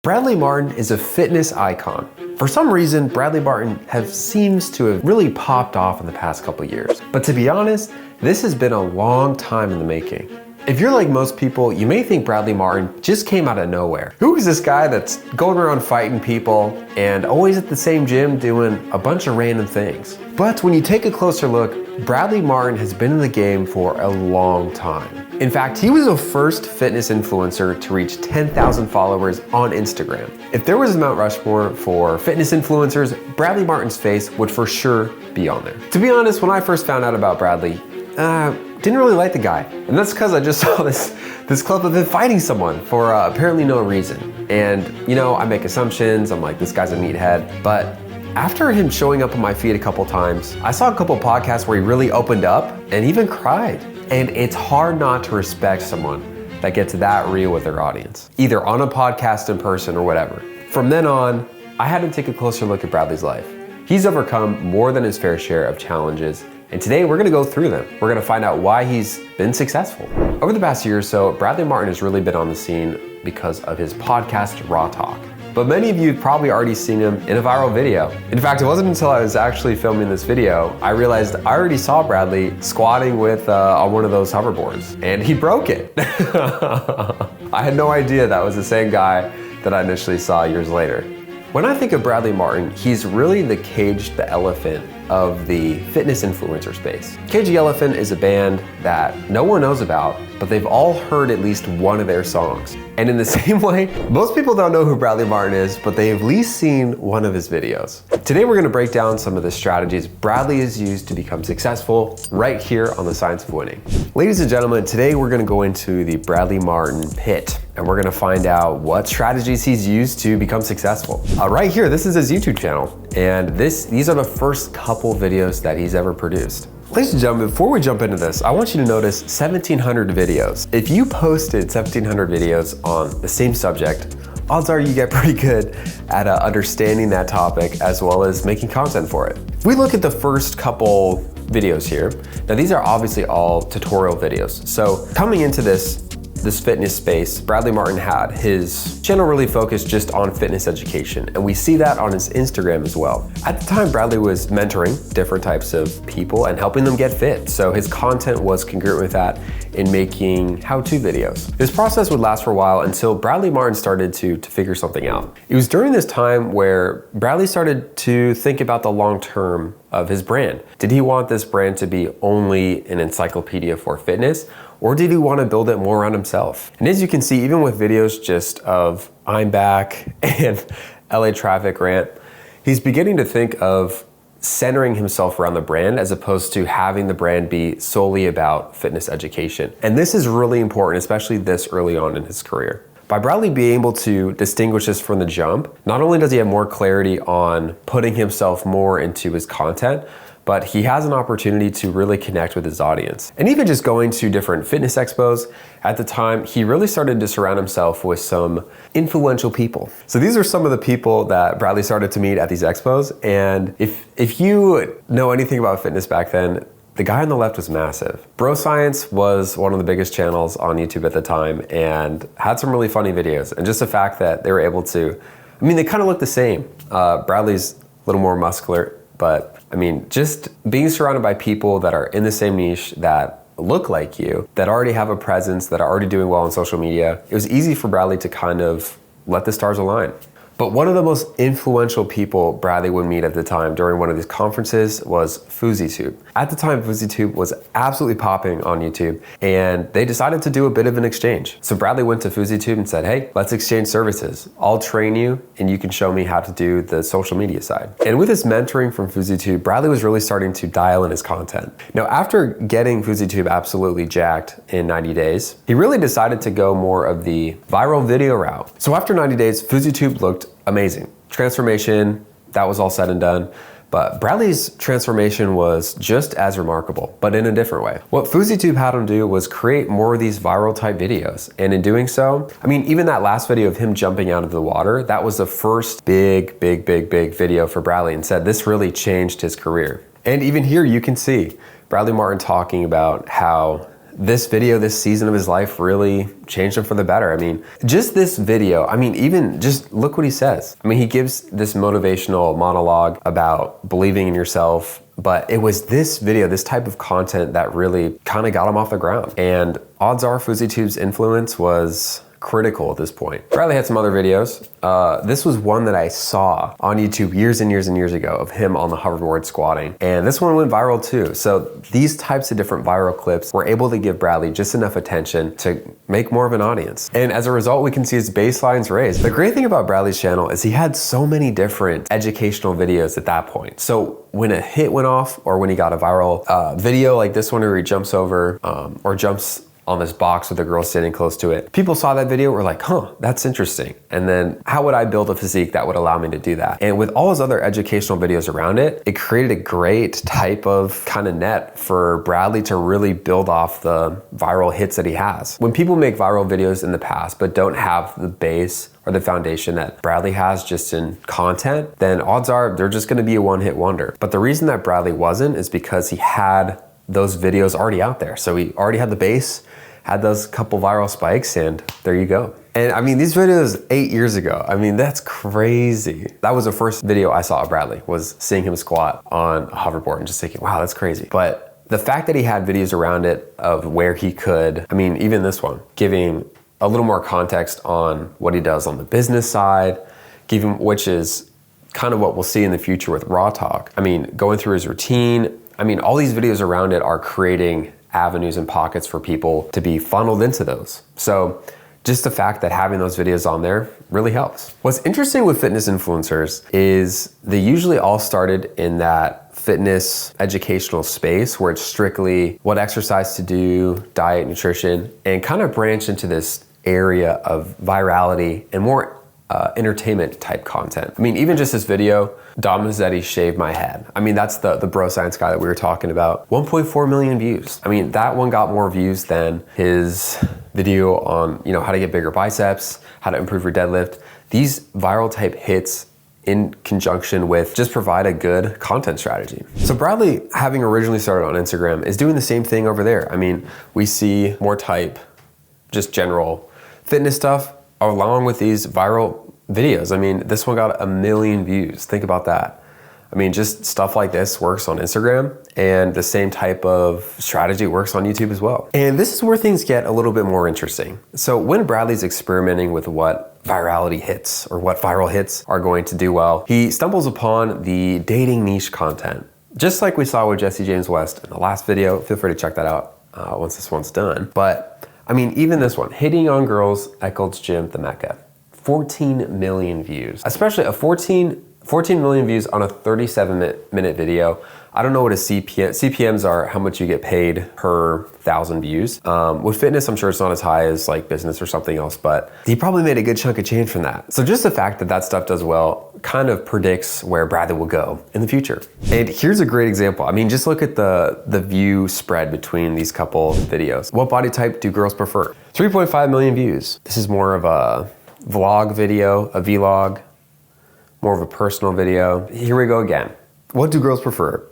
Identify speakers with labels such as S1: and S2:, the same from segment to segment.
S1: Bradley Martyn is a fitness icon. For some reason, Bradley Martyn seems to have really popped off in the past couple years. But to be honest, this has been a long time in the making. If you're like most people, you may think Bradley Martyn just came out of nowhere. Who is this guy that's going around fighting people and always at the same gym doing a bunch of random things? But when you take a closer look, Bradley Martyn has been in the game for a long time. In fact, he was the first fitness influencer to reach 10,000 followers on Instagram. If there was a Mount Rushmore for fitness influencers, Bradley Martyn's face would for sure be on there. To be honest, when I first found out about Bradley, didn't really like the guy. And that's because I just saw this clip of him fighting someone for apparently no reason. And you know, I make assumptions, I'm like, this guy's a meathead. But after him showing up on my feed a couple times, I saw a couple podcasts where he really opened up and even cried. And it's hard not to respect someone that gets that real with their audience, either on a podcast, in person, or whatever. From then on, I had to take a closer look at Bradley's life. He's overcome more than his fair share of challenges, and today we're gonna go through them. We're gonna find out why he's been successful. Over the past year or so, Bradley Martyn has really been on the scene because of his podcast, Raw Talk. But many of you have probably already seen him in a viral video. In fact, it wasn't until I was actually filming this video, I realized I already saw Bradley squatting with on one of those hoverboards, and he broke it. I had no idea that was the same guy that I initially saw years later. When I think of Bradley Martyn, he's really the Cage the Elephant of the fitness influencer space. Cage the Elephant is a band that no one knows about, but they've all heard at least one of their songs. And in the same way, most people don't know who Bradley Martyn is, but they've at least seen one of his videos. Today we're gonna break down some of the strategies Bradley has used to become successful right here on The Science of Winning. Ladies and gentlemen, today we're gonna go into the Bradley Martyn pit, and we're gonna find out what strategies he's used to become successful. Right here, this is his YouTube channel, and these are the first couple videos that he's ever produced. Ladies and gentlemen, before we jump into this, I want you to notice 1,700 videos. If you posted 1,700 videos on the same subject, odds are you get pretty good at understanding that topic as well as making content for it. If we look at the first couple videos here, now these are obviously all tutorial videos. So coming into this fitness space, Bradley Martyn had his channel really focused just on fitness education, and we see that on his Instagram as well. At the time, Bradley was mentoring different types of people and helping them get fit, so his content was congruent with that in making how-to videos. This process would last for a while until Bradley Martyn started to figure something out. It was during this time where Bradley started to think about the long term of his brand. Did he want this brand to be only an encyclopedia for fitness, or did he want to build it more around himself? And as you can see, even with videos just of I'm back and LA traffic rant, he's beginning to think of centering himself around the brand as opposed to having the brand be solely about fitness education. And this is really important, especially this early on in his career. By Bradley being able to distinguish this from the jump, not only does he have more clarity on putting himself more into his content, but he has an opportunity to really connect with his audience. And even just going to different fitness expos, at the time, he really started to surround himself with some influential people. So these are some of the people that Bradley started to meet at these expos. And if you know anything about fitness back then, the guy on the left was massive. Bro Science was one of the biggest channels on YouTube at the time and had some really funny videos. And just the fact that they were able to, I mean, they kind of look the same. Bradley's a little more muscular, but I mean, just being surrounded by people that are in the same niche, that look like you, that already have a presence, that are already doing well on social media, it was easy for Bradley to kind of let the stars align. But one of the most influential people Bradley would meet at the time during one of these conferences was Fouseytube. At the time, Fouseytube was absolutely popping on YouTube, and they decided to do a bit of an exchange. So Bradley went to Fouseytube and said, hey, let's exchange services. I'll train you, and you can show me how to do the social media side. And with his mentoring from Fouseytube, Bradley was really starting to dial in his content. Now, after getting Fouseytube absolutely jacked in 90 days, he really decided to go more of the viral video route. So after 90 days, Fouseytube looked amazing. Transformation, that was all said and done. But Bradley's transformation was just as remarkable, but in a different way. What Fouseytube had him do was create more of these viral type videos. And in doing so, I mean, even that last video of him jumping out of the water, that was the first big video for Bradley, and said this really changed his career. And even here you can see Bradley Martyn talking about how this video, this season of his life really changed him for the better. I mean, just this video, I mean, even just look what he says. I mean, he gives this motivational monologue about believing in yourself, but it was this video, this type of content that really kind of got him off the ground. And odds are Fouseytube's influence was critical at this point. Bradley had some other videos. This was one that I saw on YouTube years and years and years ago of him on the hoverboard squatting. And this one went viral too. So these types of different viral clips were able to give Bradley just enough attention to make more of an audience. And as a result, we can see his baselines raised. The great thing about Bradley's channel is he had so many different educational videos at that point. So when a hit went off or when he got a viral video like this one where he jumps over or jumps on this box with a girl standing close to it, people saw that video, were like, huh, that's interesting. And then how would I build a physique that would allow me to do that? And with all his other educational videos around it, it created a great type of kind of net for Bradley to really build off the viral hits that he has. When people make viral videos in the past, but don't have the base or the foundation that Bradley has just in content, then odds are they're just gonna be a one-hit wonder. But the reason that Bradley wasn't is because he had those videos already out there. So he already had the base, had those couple viral spikes, and there you go. And I mean, these videos 8 years ago, I mean, that's crazy. That was the first video I saw of Bradley, was seeing him squat on a hoverboard and just thinking, wow, that's crazy. But the fact that he had videos around it of where he could, I mean, even this one, giving a little more context on what he does on the business side, which is kind of what we'll see in the future with Raw Talk. I mean, going through his routine, I mean, all these videos around it are creating avenues and pockets for people to be funneled into those. So just the fact that having those videos on there really helps. What's interesting with fitness influencers is they usually all started in that fitness educational space where it's strictly what exercise to do, diet, nutrition, and kind of branch into this area of virality and more entertainment type content. I mean, even just this video, Dom Mazzetti shaved my head. I mean, that's the bro science guy that we were talking about. 1.4 million views. I mean, that one got more views than his video on, you know, how to get bigger biceps, how to improve your deadlift. These viral type hits in conjunction with just provide a good content strategy. So Bradley, having originally started on Instagram, is doing the same thing over there. I mean, we see more type, just general fitness stuff, along with these viral videos. I mean, this one got 1 million views. Think about that. I mean, just stuff like this works on Instagram, and the same type of strategy works on YouTube as well. And this is where things get a little bit more interesting. So when Bradley's experimenting with what virality hits or what viral hits are going to do well, he stumbles upon the dating niche content. Just like we saw with Jesse James West in the last video. Feel free to check that out once this one's done. But I mean, even this one, hitting on girls at Gold's Gym, the Mecca, 14 million views. Especially a 14 million views on a 37-minute video. I don't know what a CPMs are, how much you get paid per 1,000 views. With fitness, I'm sure it's not as high as like business or something else, but he probably made a good chunk of change from that. So just the fact that that stuff does well kind of predicts where Bradley will go in the future. And here's a great example. I mean, just look at the view spread between these couple videos. What body type do girls prefer? 3.5 million views. This is more of a vlog video, a vlog, more of a personal video. Here we go again. What do girls prefer?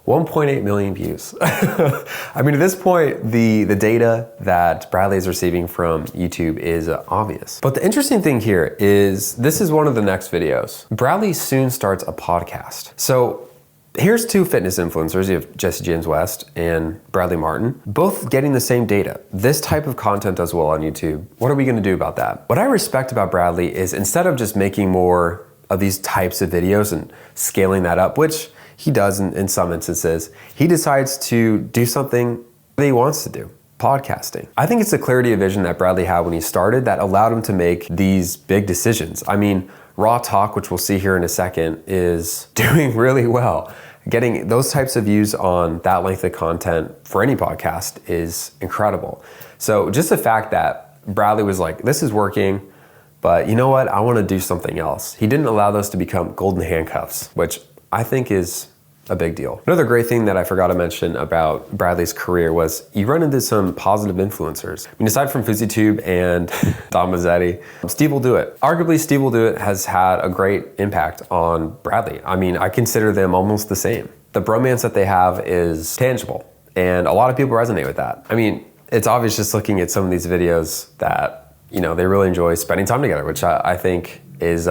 S1: 1.8 million views. I mean, at this point, the data that Bradley is receiving from YouTube is obvious. But the interesting thing here is this is one of the next videos. Bradley soon starts a podcast. So here's two fitness influencers. You have Jesse James West and Bradley Martyn, both getting the same data. This type of content does well on YouTube. What are we gonna do about that? What I respect about Bradley is instead of just making more of these types of videos and scaling that up, which he does in some instances, he decides to do something that he wants to do, podcasting. I think it's the clarity of vision that Bradley had when he started that allowed him to make these big decisions. I mean, Raw Talk, which we'll see here in a second, is doing really well. Getting those types of views on that length of content for any podcast is incredible. So just the fact that Bradley was like, this is working, but you know what? I want to do something else. He didn't allow those to become golden handcuffs, which I think is a big deal. Another great thing that I forgot to mention about Bradley's career was you run into some positive influencers. I mean, aside from Fouseytube and Dom Mazzetti, Steve Will Do It. Arguably, Steve Will Do It has had a great impact on Bradley. I mean, I consider them almost the same. The bromance that they have is tangible, and a lot of people resonate with that. I mean, it's obvious just looking at some of these videos that, you know, they really enjoy spending time together, which I think is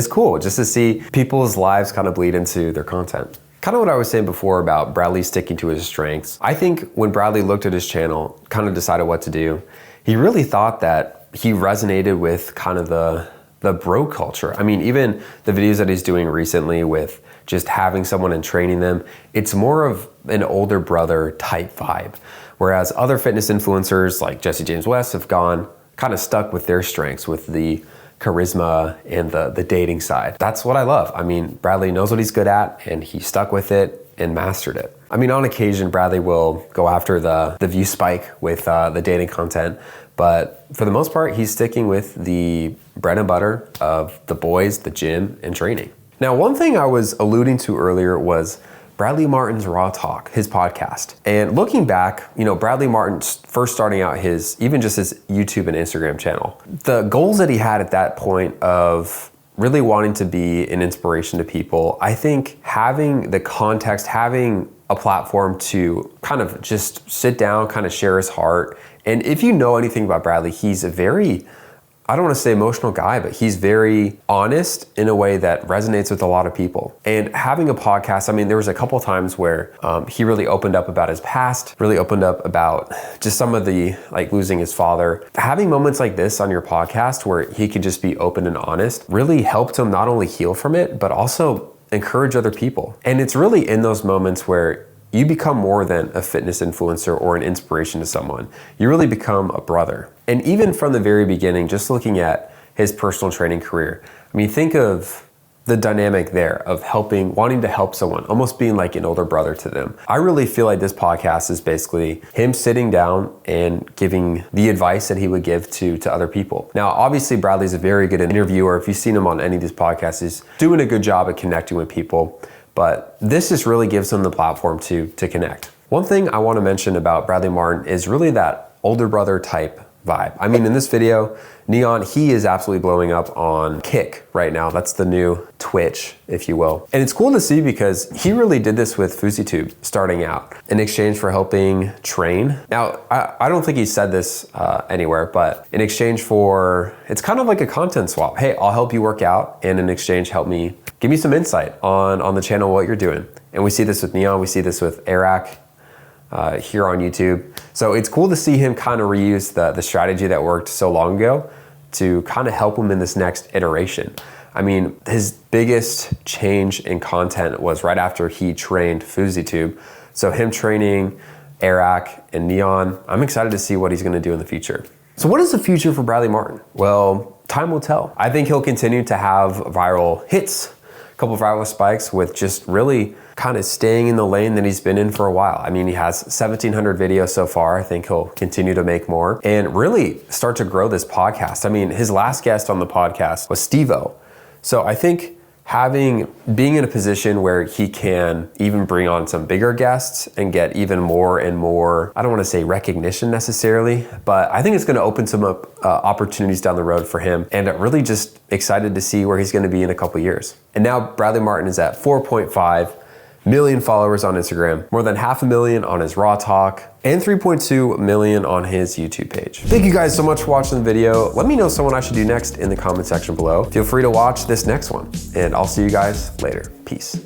S1: cool, just to see people's lives kind of bleed into their content. Kind of what I was saying before about Bradley sticking to his strengths. I think when Bradley looked at his channel, kind of decided what to do, he really thought that he resonated with kind of the bro culture. I mean, even the videos that he's doing recently with just having someone and training them, it's more of an older brother type vibe. Whereas other fitness influencers like Jesse James West have gone kind of stuck with their strengths, with the charisma and the dating side. That's what I love. I mean, Bradley knows what he's good at and he stuck with it and mastered it. I mean, on occasion, Bradley will go after the view spike with the dating content, but for the most part, he's sticking with the bread and butter of the boys, the gym, and training. Now, one thing I was alluding to earlier was Bradley Martyn's Raw Talk, his podcast. And looking back, you know, Bradley Martyn first starting out even just his YouTube and Instagram channel, the goals that he had at that point of really wanting to be an inspiration to people, I think having the context, having a platform to kind of just sit down, kind of share his heart. And if you know anything about Bradley, he's a very, I don't want to say emotional guy, but he's very honest in a way that resonates with a lot of people. And having a podcast, I mean, there was a couple times where he really opened up about his past, really opened up about just some of the, like losing his father. Having moments like this on your podcast where he could just be open and honest really helped him not only heal from it, but also encourage other people. And it's really in those moments where you become more than a fitness influencer or an inspiration to someone. You really become a brother. And even from the very beginning, just looking at his personal training career, I mean, think of the dynamic there of wanting to help someone, almost being like an older brother to them. I really feel like this podcast is basically him sitting down and giving the advice that he would give to other people. Now, obviously, Bradley's a very good interviewer. If you've seen him on any of these podcasts, he's doing a good job at connecting with people. But this just really gives him the platform to connect. One thing I want to mention about Bradley Martyn is really that older brother type vibe. I mean, in this video, Neon, he is absolutely blowing up on Kick right now. That's the new Twitch, if you will. And it's cool to see because he really did this with Fouseytube starting out in exchange for helping train. Now, I don't think he said this anywhere, but in exchange for, it's kind of like a content swap. Hey, I'll help you work out, and in exchange, give me some insight on the channel, what you're doing. And we see this with Neon, we see this with Eric here on YouTube. So it's cool to see him kind of reuse the strategy that worked so long ago to kind of help him in this next iteration. I mean, his biggest change in content was right after he trained Fouseytube. So him training Eric and Neon, I'm excited to see what he's gonna do in the future. So what is the future for Bradley Martyn? Well, time will tell. I think he'll continue to have viral hits, a couple of viral spikes with just really kind of staying in the lane that he's been in for a while. I mean, he has 1,700 videos so far. I think he'll continue to make more and really start to grow this podcast. I mean, his last guest on the podcast was Steve-O. So I think being in a position where he can even bring on some bigger guests and get even more and more, I don't want to say recognition necessarily, but I think it's going to open some opportunities down the road for him. And really just excited to see where he's going to be in a couple years. And now Bradley Martyn is at 4.5 million followers on Instagram, more than 500,000 on his Raw Talk, and 3.2 million on his YouTube page. Thank you guys so much for watching the video. Let me know someone I should do next in the comment section below. Feel free to watch this next one, and I'll see you guys later. Peace.